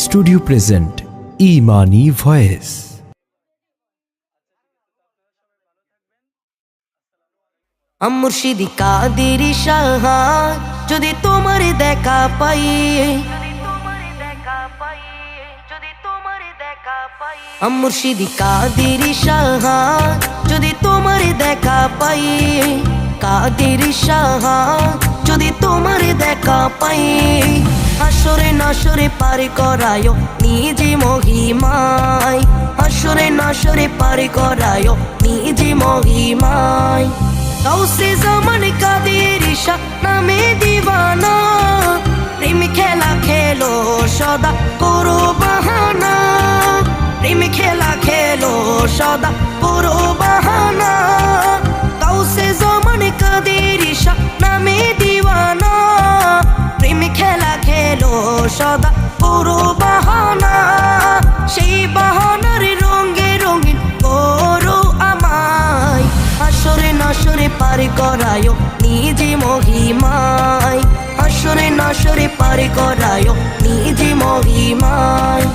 Studio present ইমানি voice. Murshidi কাদের শাহ যদি তোমার দেখা পাই, মুর্শিদি কাদের শাহ যদি তোমার দেখা পাই, কাদের শাহ যদি তোমার দেখা পাই, হাসরে নাসরে পার করায় নিজে মহিমায়, হাসরে নাসরে পার করায় নিজে মহিমায়। গাউসে জামান কাদের শাহ নামে দিওয়ানা, প্রেম খেলা খেলো সদা করো বাহানা, প্রেম খেলা খেলো সদা করো বাহানা। গাউসে জামান কাদের শাহ নামে দিওয়ানা, প্রেম খেলা খেলো সদা করো বাহানা। সেই বাহানার রঙে রঙিন করো আমায়, হাসরে নাসরে পার করায় নিজে মহিমায়, হাসরে নাসরে পার করায় নিজে মহিমায়।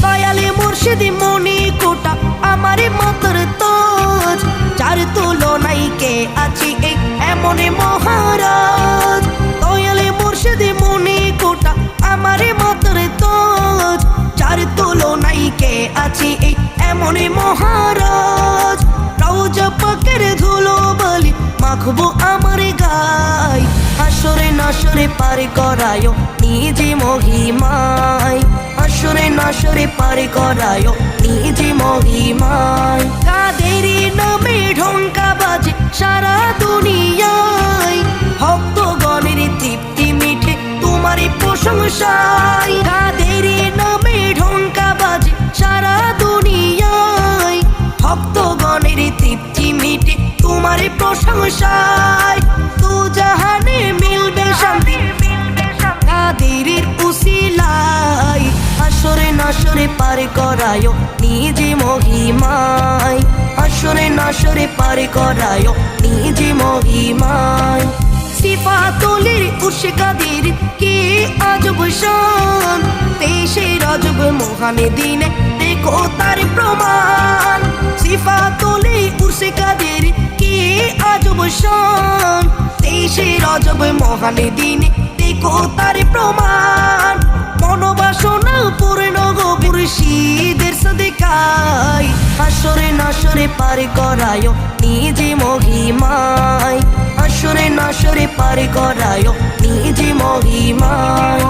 দয়ালে মুর্শিদি মনি কোটা আমারে মাতর তোজ, যার তুলনায় কে আছি এই এমন মহারাজ। দয়ালে মুর্শিদি মনি কোটা আমারে মাতর তোজ, যার তুলনায় কে আছি এই এমন মহারাজ। রওজা পাকের ধুলো বলি মাখবো আমার গায়, হাসরে নাসরে পার করায় নিজে মহিমায়, হাসরে নাসরে পার করায় নিজে মহিমায়। কাদেরি নামে ঢঙ্কা বাজে সারা দুনিয়ায়, ভক্তগণের তৃপ্তি মিঠে তোমারই প্রশংসায়। কাদেরি নামে ঢঙ্কা বাজে সারা দুনিয়ায়, ভক্তগণের তৃপ্তি মিটে তোমার প্রশংসায়। তু জাহানে মিলবে শান্তি কাদের উসিলায়, হাসরে নাসরে পার করায় নিজে মহিমায়, হাসরে নাসরে পার করায় নিজে মহিমায়। সিফাতুলের উর্শ কাদের কি আজব শান, তেইশে রজব মহানে দিনে দেখো তার প্রমাণ। সিফাতুলে উর্শ কাদের কি আজব শান, তেইশে রজব মহানে দিনে দেখো তার প্রমাণ। মনোবাসনা পূর্ণ গো মুর্শিদের সদকায়, হাসরে নাসরে পার করায় নিজে মহিমায়, হাসরে নাসরে পার করায় নিজে মহিমায়।